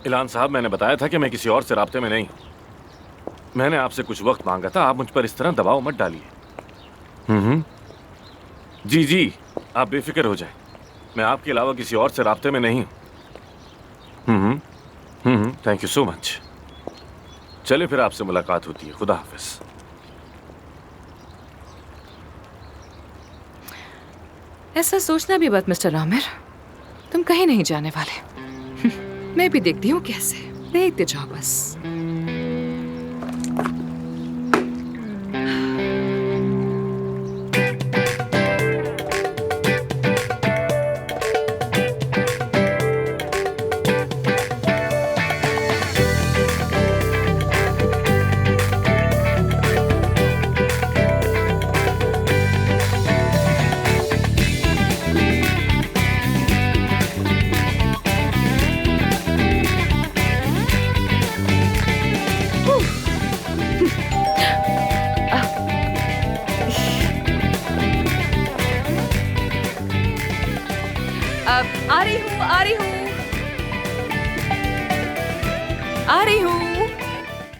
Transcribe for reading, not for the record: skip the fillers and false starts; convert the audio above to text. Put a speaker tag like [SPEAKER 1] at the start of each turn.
[SPEAKER 1] इलान साहब, मैंने बताया था कि मैं किसी और से राब्ते में नहीं हूं। मैंने आपसे कुछ वक्त मांगा था, आप मुझ पर इस तरह दबाव मत डालिए। जी जी, आप बेफिक्र हो जाएं। मैं आपके अलावा किसी और से राब्ते में नहीं हूं। Thank you so much. चलिए फिर आपसे मुलाकात होती है। खुदा हाफिज।
[SPEAKER 2] ऐसा सोचना भी मत मिस्टर आमिर, तुम कहीं नहीं जाने वाले। मैं भी देखती हूँ कैसे, देखते जाओ बस। अब आ रही हूँ, आ रही हूँ, आ रही हूँ।